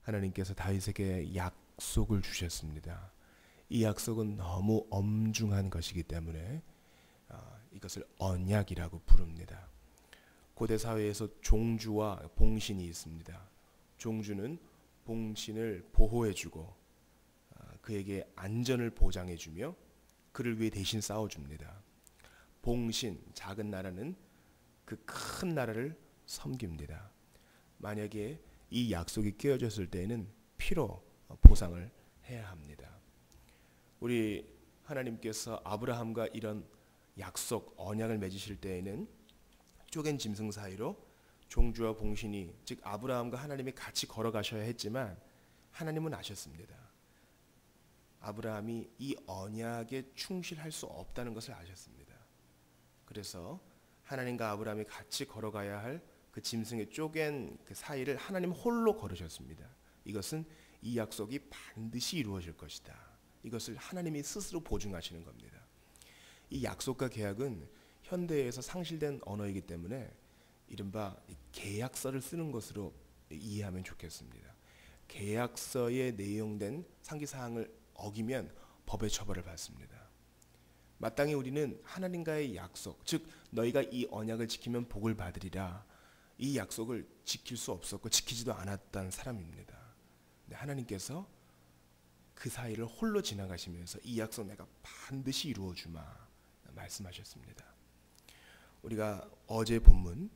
하나님께서 다윗에게 약속을 주셨습니다. 이 약속은 너무 엄중한 것이기 때문에 이것을 언약이라고 부릅니다. 고대 사회에서 종주와 봉신이 있습니다. 종주는 봉신을 보호해주고 그에게 안전을 보장해주며 그를 위해 대신 싸워줍니다. 봉신, 작은 나라는 그 큰 나라를 섬깁니다. 만약에 이 약속이 깨어졌을 때에는 피로 보상을 해야 합니다. 우리 하나님께서 아브라함과 이런 약속, 언약을 맺으실 때에는 쪼갠 짐승 사이로 종주와 봉신이, 즉 아브라함과 하나님이 같이 걸어가셔야 했지만 하나님은 아셨습니다. 아브라함이 이 언약에 충실할 수 없다는 것을 아셨습니다. 그래서 하나님과 아브라함이 같이 걸어가야 할 그 짐승의 쪼갠 그 사이를 하나님 홀로 걸으셨습니다. 이것은 이 약속이 반드시 이루어질 것이다. 이것을 하나님이 스스로 보증하시는 겁니다. 이 약속과 계약은 현대에서 상실된 언어이기 때문에 이른바 계약서를 쓰는 것으로 이해하면 좋겠습니다. 계약서에 내용된 상기사항을 어기면 법의 처벌을 받습니다. 마땅히 우리는 하나님과의 약속, 즉 너희가 이 언약을 지키면 복을 받으리라, 이 약속을 지킬 수 없었고 지키지도 않았던 사람입니다. 근데 하나님께서 그 사이를 홀로 지나가시면서 이 약속 내가 반드시 이루어주마 말씀하셨습니다. 우리가 어제 본문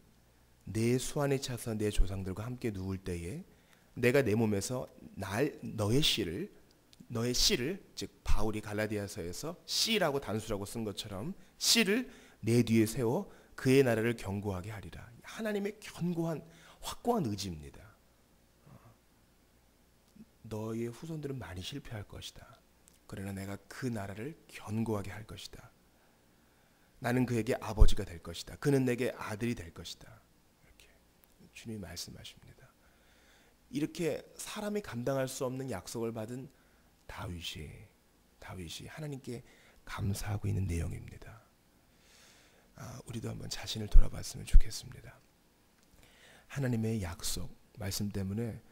내 수안에 차서 내 조상들과 함께 누울 때에 내가 내 몸에서 너의 씨를 즉 바울이 갈라디아서에서 씨라고 단수라고 쓴 것처럼 씨를 내 뒤에 세워 그의 나라를 견고하게 하리라. 하나님의 견고한 확고한 의지입니다. 너의 후손들은 많이 실패할 것이다. 그러나 내가 그 나라를 견고하게 할 것이다. 나는 그에게 아버지가 될 것이다. 그는 내게 아들이 될 것이다. 이렇게 주님이 말씀하십니다. 이렇게 사람이 감당할 수 없는 약속을 받은 다윗이 하나님께 감사하고 있는 내용입니다. 우리도 한번 자신을 돌아봤으면 좋겠습니다. 하나님의 약속, 말씀 때문에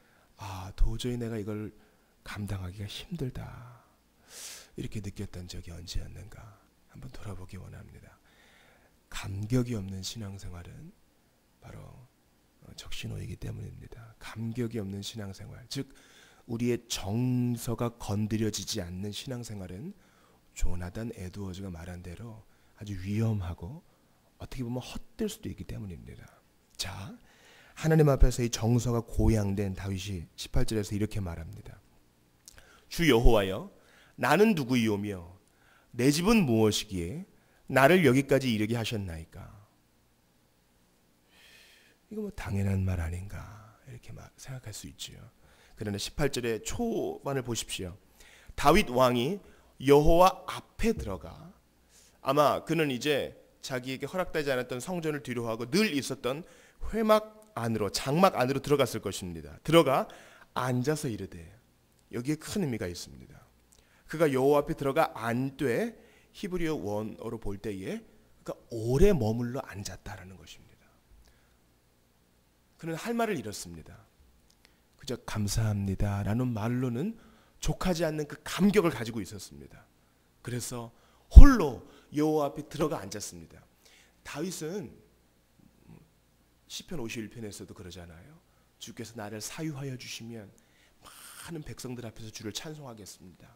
도저히 내가 이걸 감당하기가 힘들다 이렇게 느꼈던 적이 언제였는가 한번 돌아보기 원합니다. 감격이 없는 신앙생활은 바로 적신호이기 때문입니다. 감격이 없는 신앙생활, 즉 우리의 정서가 건드려지지 않는 신앙생활은 조나단 에드워즈가 말한 대로 아주 위험하고 어떻게 보면 헛될 수도 있기 때문입니다. 자, 하나님 앞에서 이 정서가 고양된 다윗이 18절에서 이렇게 말합니다. 주 여호와여, 나는 누구이오며 내 집은 무엇이기에 나를 여기까지 이르게 하셨나이까. 이거 뭐 당연한 말 아닌가 이렇게 생각할 수 있지요. 그러나 18절의 초반을 보십시오. 다윗 왕이 여호와 앞에 들어가, 아마 그는 이제 자기에게 허락되지 않았던 성전을 뒤로하고 늘 있었던 회막 안으로, 장막 안으로 들어갔을 것입니다. 들어가 앉아서 이르되, 여기에 큰 의미가 있습니다. 그가 여호와 앞에 들어가 앉되 히브리어 원어로 볼 때에 그러니까 오래 머물러 앉았다라는 것입니다. 그는 할 말을 잃었습니다. 그저 감사합니다라는 말로는 족하지 않는 그 감격을 가지고 있었습니다. 그래서 홀로 여호와 앞에 들어가 앉았습니다. 다윗은 시편 51편에서도 그러잖아요. 주께서 나를 사유하여 주시면 많은 백성들 앞에서 주를 찬송하겠습니다.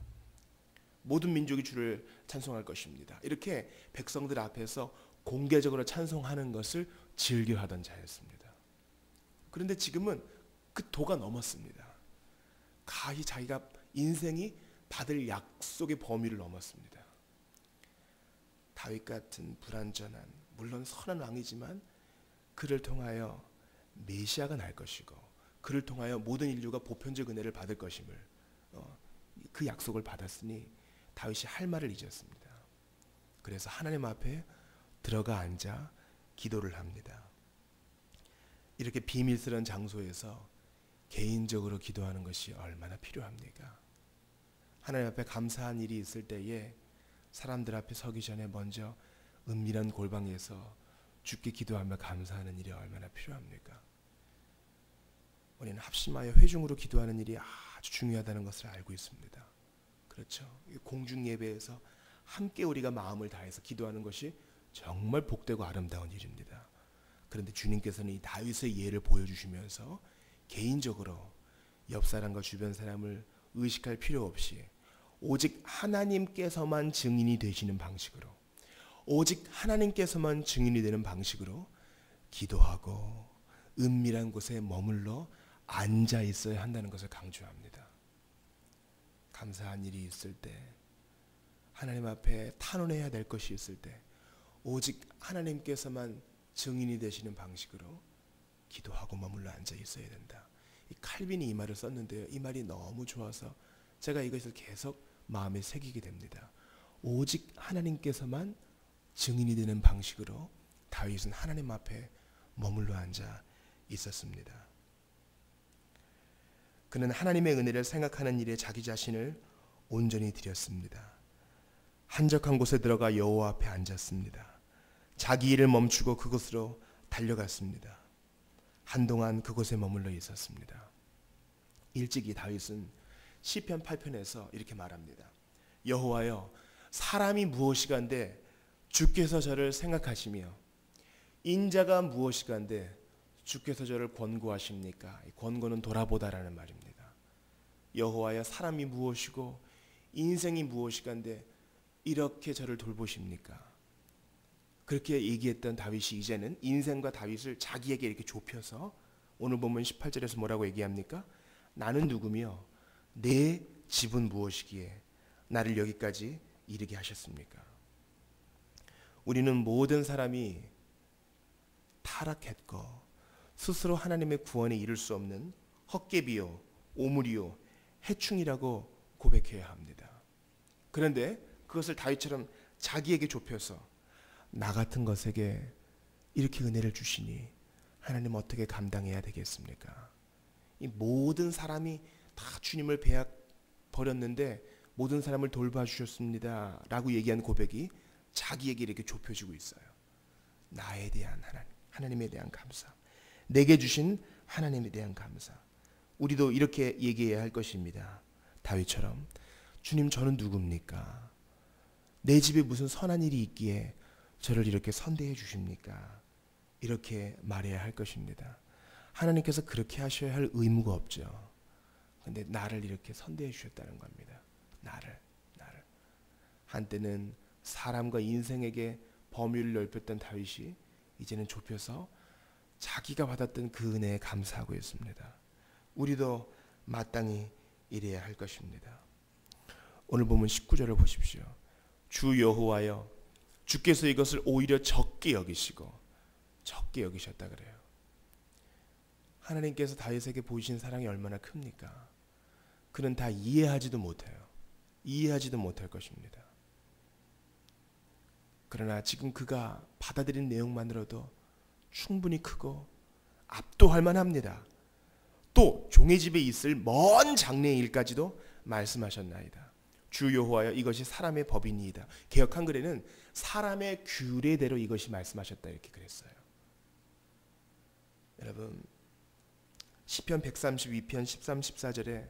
모든 민족이 주를 찬송할 것입니다. 이렇게 백성들 앞에서 공개적으로 찬송하는 것을 즐겨하던 자였습니다. 그런데 지금은 그 도가 넘었습니다. 가히 자기가 인생이 받을 약속의 범위를 넘었습니다. 다윗 같은 불완전한, 물론 선한 왕이지만 그를 통하여 메시아가 날 것이고 그를 통하여 모든 인류가 보편적 은혜를 받을 것임을 그 약속을 받았으니 다윗이 할 말을 잊었습니다. 그래서 하나님 앞에 들어가 앉아 기도를 합니다. 이렇게 비밀스러운 장소에서 개인적으로 기도하는 것이 얼마나 필요합니까? 하나님 앞에 감사한 일이 있을 때에 사람들 앞에 서기 전에 먼저 은밀한 골방에서 주께 기도하며 감사하는 일이 얼마나 필요합니까? 우리는 합심하여 회중으로 기도하는 일이 아주 중요하다는 것을 알고 있습니다. 그렇죠. 공중 예배에서 함께 우리가 마음을 다해서 기도하는 것이 정말 복되고 아름다운 일입니다. 그런데 주님께서는 이 다윗의 예를 보여주시면서 개인적으로 옆 사람과 주변 사람을 의식할 필요 없이 오직 하나님께서만 증인이 되시는 방식으로, 오직 하나님께서만 증인이 되는 방식으로 기도하고 은밀한 곳에 머물러 앉아 있어야 한다는 것을 강조합니다. 감사한 일이 있을 때, 하나님 앞에 탄원해야 될 것이 있을 때 오직 하나님께서만 증인이 되시는 방식으로 기도하고 머물러 앉아 있어야 된다. 이 칼빈이 이 말을 썼는데요, 이 말이 너무 좋아서 제가 이것을 계속 마음에 새기게 됩니다. 오직 하나님께서만 증인이 되는 방식으로 다윗은 하나님 앞에 머물러 앉아 있었습니다. 그는 하나님의 은혜를 생각하는 일에 자기 자신을 온전히 드렸습니다. 한적한 곳에 들어가 여호와 앞에 앉았습니다. 자기 일을 멈추고 그곳으로 달려갔습니다. 한동안 그곳에 머물러 있었습니다. 일찍이 다윗은 시편 8편에서 이렇게 말합니다. 여호와여, 사람이 무엇이간데 주께서 저를 생각하시며 인자가 무엇이간데 주께서 저를 권고하십니까? 권고는 돌아보다라는 말입니다. 여호와여, 사람이 무엇이고 인생이 무엇이간데 이렇게 저를 돌보십니까? 그렇게 얘기했던 다윗이 이제는 인생과 다윗을 자기에게 이렇게 좁혀서 오늘 보면 18절에서 뭐라고 얘기합니까? 나는 누구며 내 집은 무엇이기에 나를 여기까지 이르게 하셨습니까? 우리는 모든 사람이 타락했고 스스로 하나님의 구원에 이를 수 없는 헛개비요, 오물이요, 해충이라고 고백해야 합니다. 그런데 그것을 다윗처럼 자기에게 좁혀서 나 같은 것에게 이렇게 은혜를 주시니 하나님 어떻게 감당해야 되겠습니까? 이 모든 사람이 다 주님을 배약 버렸는데 모든 사람을 돌봐주셨습니다 라고 얘기한 고백이 자기에게 이렇게 좁혀지고 있어요. 나에 대한 하나님에 대한 감사, 내게 주신 하나님에 대한 감사. 우리도 이렇게 얘기해야 할 것입니다. 다윗처럼 주님, 저는 누굽니까? 내 집에 무슨 선한 일이 있기에 저를 이렇게 선대해 주십니까? 이렇게 말해야 할 것입니다. 하나님께서 그렇게 하셔야 할 의무가 없죠. 근데 나를 이렇게 선대해 주셨다는 겁니다. 나를. 한때는 사람과 인생에게 범위를 넓혔던 다윗이 이제는 좁혀서 자기가 받았던 그 은혜에 감사하고 있습니다. 우리도 마땅히 이래야 할 것입니다. 오늘 보면 19절을 보십시오. 주 여호와여, 주께서 이것을 오히려 적게 여기시고, 적게 여기셨다 그래요. 하나님께서 다윗에게 보이신 사랑이 얼마나 큽니까? 그는 다 이해하지도 못해요. 이해하지도 못할 것입니다. 그러나 지금 그가 받아들인 내용만으로도 충분히 크고 압도할 만합니다. 또 종의 집에 있을 먼 장래의 일까지도 말씀하셨나이다. 주 여호와여, 이것이 사람의 법이니이다. 개역 한글에는 사람의 규례대로 이것이 말씀하셨다 이렇게 그랬어요. 여러분, 시편 132편 13, 14절에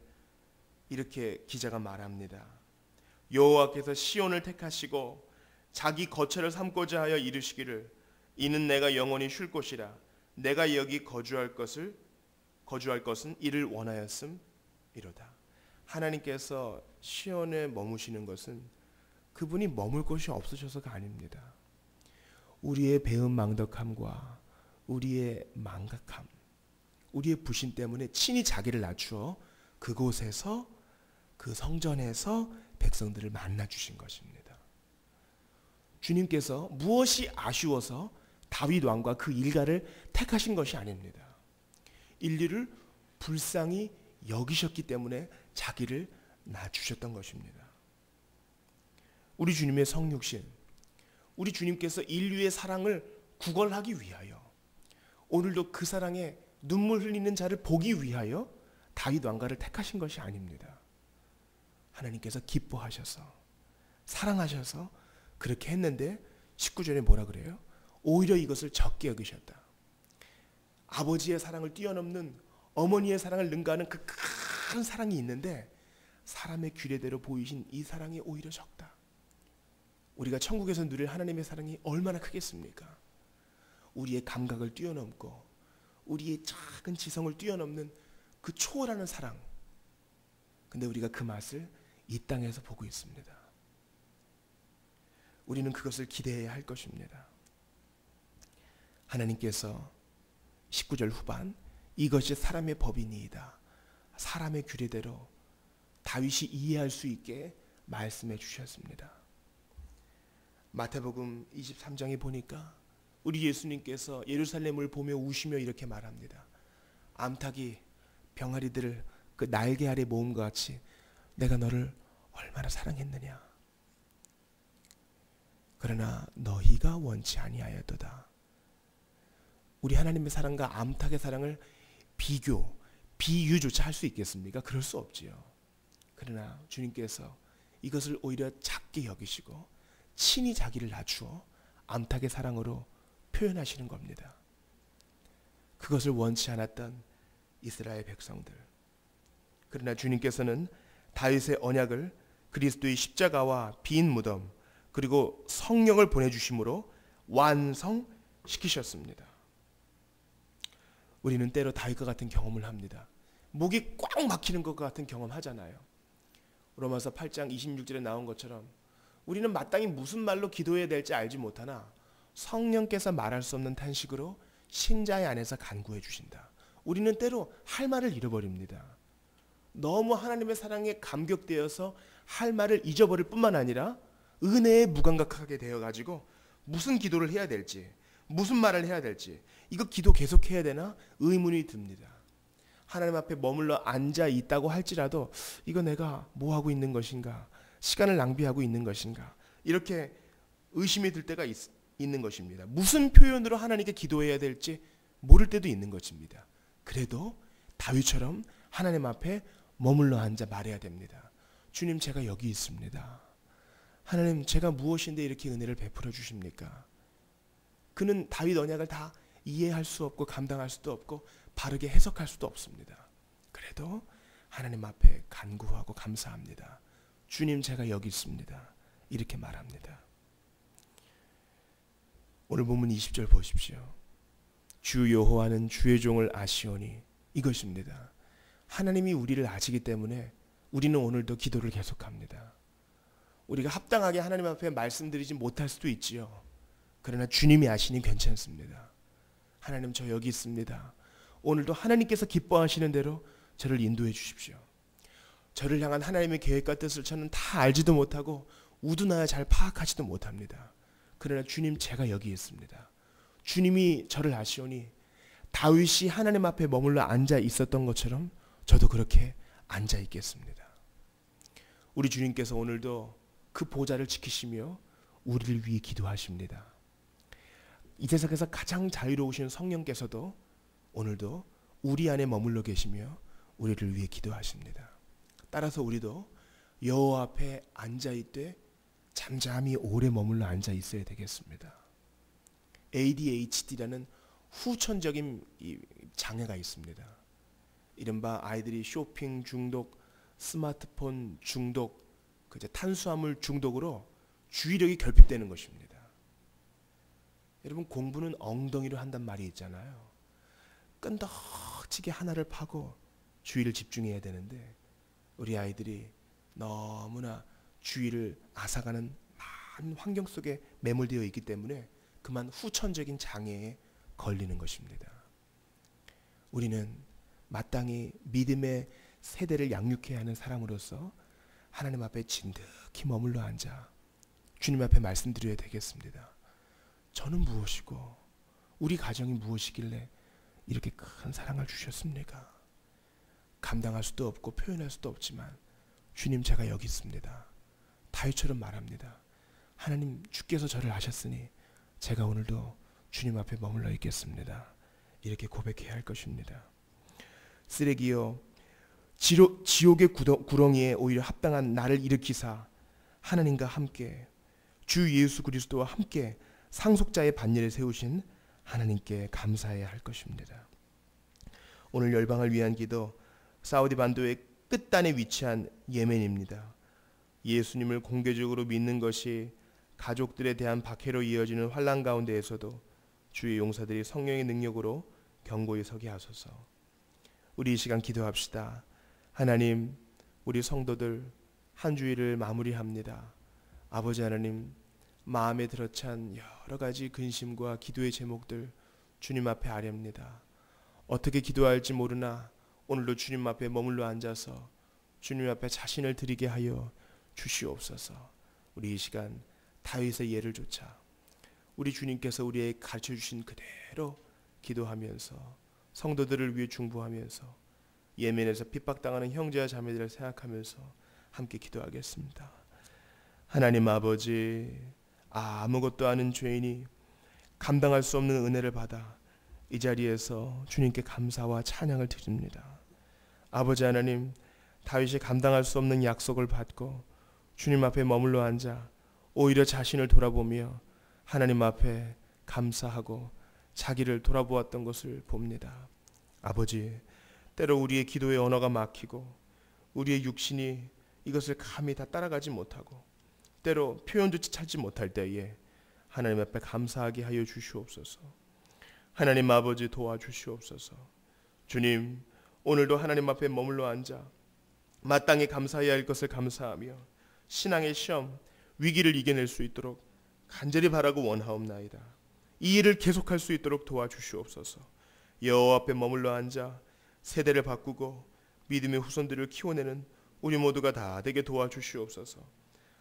이렇게 기자가 말합니다. 여호와께서 시온을 택하시고 자기 거처를 삼고자 하여 이르시기를 이는 내가 영원히 쉴 곳이라 내가 여기 거주할 것은 이를 원하였음이로다. 하나님께서 시온에 머무시는 것은 그분이 머물 곳이 없으셔서가 아닙니다. 우리의 배은망덕함과 우리의 망각함, 우리의 부신 때문에 친히 자기를 낮추어 그곳에서, 그 성전에서 백성들을 만나 주신 것입니다. 주님께서 무엇이 아쉬워서 다윗 왕과 그 일가를 택하신 것이 아닙니다. 인류를 불쌍히 여기셨기 때문에 자기를 낮추셨던 것입니다. 우리 주님의 성육신, 우리 주님께서 인류의 사랑을 구걸하기 위하여, 오늘도 그 사랑에 눈물 흘리는 자를 보기 위하여 다윗 왕가를 택하신 것이 아닙니다. 하나님께서 기뻐하셔서, 사랑하셔서 그렇게 했는데 19절에 뭐라 그래요? 오히려 이것을 적게 여기셨다. 아버지의 사랑을 뛰어넘는 어머니의 사랑을 능가하는 그 큰 사랑이 있는데 사람의 규례대로 보이신 이 사랑이 오히려 적다. 우리가 천국에서 누릴 하나님의 사랑이 얼마나 크겠습니까? 우리의 감각을 뛰어넘고 우리의 작은 지성을 뛰어넘는 그 초월하는 사랑. 근데 우리가 그 맛을 이 땅에서 보고 있습니다. 우리는 그것을 기대해야 할 것입니다. 하나님께서 19절 후반 이것이 사람의 법이니이다. 사람의 규례대로 다윗이 이해할 수 있게 말씀해 주셨습니다. 마태복음 23장에 보니까 우리 예수님께서 예루살렘을 보며 우시며 이렇게 말합니다. 암탉이 병아리들을 그 날개 아래 모음과 같이 내가 너를 얼마나 사랑했느냐. 그러나 너희가 원치 아니하였도다. 우리 하나님의 사랑과 암탉의 사랑을 비유조차 할 수 있겠습니까? 그럴 수 없지요. 그러나 주님께서 이것을 오히려 작게 여기시고 친히 자기를 낮추어 암탉의 사랑으로 표현하시는 겁니다. 그것을 원치 않았던 이스라엘 백성들. 그러나 주님께서는 다윗의 언약을 그리스도의 십자가와 빈 무덤 그리고 성령을 보내주심으로 완성시키셨습니다. 우리는 때로 다윗과 같은 경험을 합니다. 목이 꽉 막히는 것 같은 경험 하잖아요. 로마서 8장 26절에 나온 것처럼 우리는 마땅히 무슨 말로 기도해야 될지 알지 못하나 성령께서 말할 수 없는 탄식으로 신자의 안에서 간구해 주신다. 우리는 때로 할 말을 잃어버립니다. 너무 하나님의 사랑에 감격되어서 할 말을 잊어버릴 뿐만 아니라 은혜에 무감각하게 되어가지고 무슨 기도를 해야 될지 무슨 말을 해야 될지 이거 기도 계속 해야 되나 의문이 듭니다. 하나님 앞에 머물러 앉아 있다고 할지라도 이거 내가 뭐 하고 있는 것인가, 시간을 낭비하고 있는 것인가, 이렇게 의심이 들 때가 있는 것입니다. 무슨 표현으로 하나님께 기도해야 될지 모를 때도 있는 것입니다. 그래도 다윗처럼 하나님 앞에 머물러 앉아 말해야 됩니다. 주님, 제가 여기 있습니다. 하나님, 제가 무엇인데 이렇게 은혜를 베풀어 주십니까? 그는 다윗 언약을 다 이해할 수 없고 감당할 수도 없고 바르게 해석할 수도 없습니다. 그래도 하나님 앞에 간구하고 감사합니다. 주님, 제가 여기 있습니다. 이렇게 말합니다. 오늘 본문 20절 보십시오. 주 여호와는 주의 종을 아시오니, 이것입니다. 하나님이 우리를 아시기 때문에 우리는 오늘도 기도를 계속합니다. 우리가 합당하게 하나님 앞에 말씀드리지 못할 수도 있지요. 그러나 주님이 아시니 괜찮습니다. 하나님, 저 여기 있습니다. 오늘도 하나님께서 기뻐하시는 대로 저를 인도해 주십시오. 저를 향한 하나님의 계획과 뜻을 저는 다 알지도 못하고 우두나야 잘 파악하지도 못합니다. 그러나 주님, 제가 여기 있습니다. 주님이 저를 아시오니 다윗이 하나님 앞에 머물러 앉아 있었던 것처럼 저도 그렇게 앉아 있겠습니다. 우리 주님께서 오늘도 그 보좌를 지키시며 우리를 위해 기도하십니다. 이 세상에서 가장 자유로우신 성령께서도 오늘도 우리 안에 머물러 계시며 우리를 위해 기도하십니다. 따라서 우리도 여호와 앞에 앉아 있되 잠잠히 오래 머물러 앉아 있어야 되겠습니다. ADHD라는 후천적인 장애가 있습니다. 이른바 아이들이 쇼핑 중독, 스마트폰 중독, 탄수화물 중독으로 주의력이 결핍되는 것입니다. 여러분, 공부는 엉덩이로 한단 말이 있잖아요. 끈덕지게 하나를 파고 주의를 집중해야 되는데 우리 아이들이 너무나 주의를 앗아가는 많은 환경 속에 매몰되어 있기 때문에 그만 후천적인 장애에 걸리는 것입니다. 우리는 마땅히 믿음의 세대를 양육해야 하는 사람으로서 하나님 앞에 진득히 머물러 앉아 주님 앞에 말씀드려야 되겠습니다. 저는 무엇이고 우리 가정이 무엇이길래 이렇게 큰 사랑을 주셨습니까? 감당할 수도 없고 표현할 수도 없지만 주님, 제가 여기 있습니다. 다윗처럼 말합니다. 하나님, 주께서 저를 아셨으니 제가 오늘도 주님 앞에 머물러 있겠습니다. 이렇게 고백해야 할 것입니다. 쓰레기여, 지옥의 구렁이에 오히려 합당한 나를 일으키사 하나님과 함께 주 예수 그리스도와 함께 상속자의 반열에 세우신 하나님께 감사해야 할 것입니다. 오늘 열방을 위한 기도, 사우디 반도의 끝단에 위치한 예멘입니다. 예수님을 공개적으로 믿는 것이 가족들에 대한 박해로 이어지는 환난 가운데에서도 주의 용사들이 성령의 능력으로 견고히 서게 하소서. 우리 이 시간 기도합시다. 하나님, 우리 성도들 한 주일을 마무리합니다. 아버지 하나님, 마음에 들어찬 여러 가지 근심과 기도의 제목들 주님 앞에 아뢰옵니다. 어떻게 기도할지 모르나 오늘도 주님 앞에 머물러 앉아서 주님 앞에 자신을 드리게 하여 주시옵소서. 우리 이 시간 다윗의 예를 좇아 우리 주님께서 우리에게 가르쳐 주신 그대로 기도하면서 성도들을 위해 중보하면서 예멘에서 핍박당하는 형제와 자매들을 생각하면서 함께 기도하겠습니다. 하나님 아버지, 아무것도 아닌 죄인이 감당할 수 없는 은혜를 받아 이 자리에서 주님께 감사와 찬양을 드립니다. 아버지 하나님, 다윗이 감당할 수 없는 약속을 받고 주님 앞에 머물러 앉아 오히려 자신을 돌아보며 하나님 앞에 감사하고 자기를 돌아보았던 것을 봅니다. 아버지, 때로 우리의 기도의 언어가 막히고 우리의 육신이 이것을 감히 다 따라가지 못하고 때로 표현조차 찾지 못할 때에 하나님 앞에 감사하게 하여 주시옵소서. 하나님 아버지, 도와주시옵소서. 주님, 오늘도 하나님 앞에 머물러 앉아 마땅히 감사해야 할 것을 감사하며 신앙의 시험, 위기를 이겨낼 수 있도록 간절히 바라고 원하옵나이다. 이 일을 계속할 수 있도록 도와주시옵소서. 여호와 앞에 머물러 앉아 세대를 바꾸고 믿음의 후손들을 키워내는 우리 모두가 다 되게 도와주시옵소서.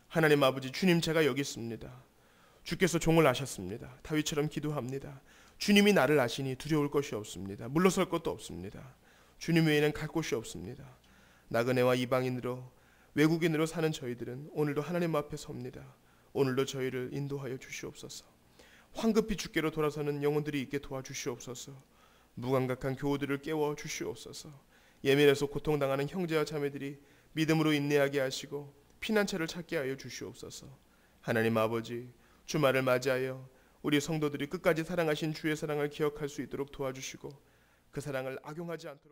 하나님 아버지, 주님, 제가 여기 있습니다. 주께서 종을 아셨습니다. 다윗처럼 기도합니다. 주님이 나를 아시니 두려울 것이 없습니다. 물러설 것도 없습니다. 주님 외에는 갈 곳이 없습니다. 나그네와 이방인으로 외국인으로 사는 저희들은 오늘도 하나님 앞에 섭니다. 오늘도 저희를 인도하여 주시옵소서. 황급히 주께로 돌아서는 영혼들이 있게 도와주시옵소서. 무감각한 교우들을 깨워 주시옵소서. 예멘에서 고통당하는 형제와 자매들이 믿음으로 인내하게 하시고 피난처를 찾게 하여 주시옵소서. 하나님 아버지, 주말을 맞이하여 우리 성도들이 끝까지 사랑하신 주의 사랑을 기억할 수 있도록 도와주시고 그 사랑을 악용하지 않도록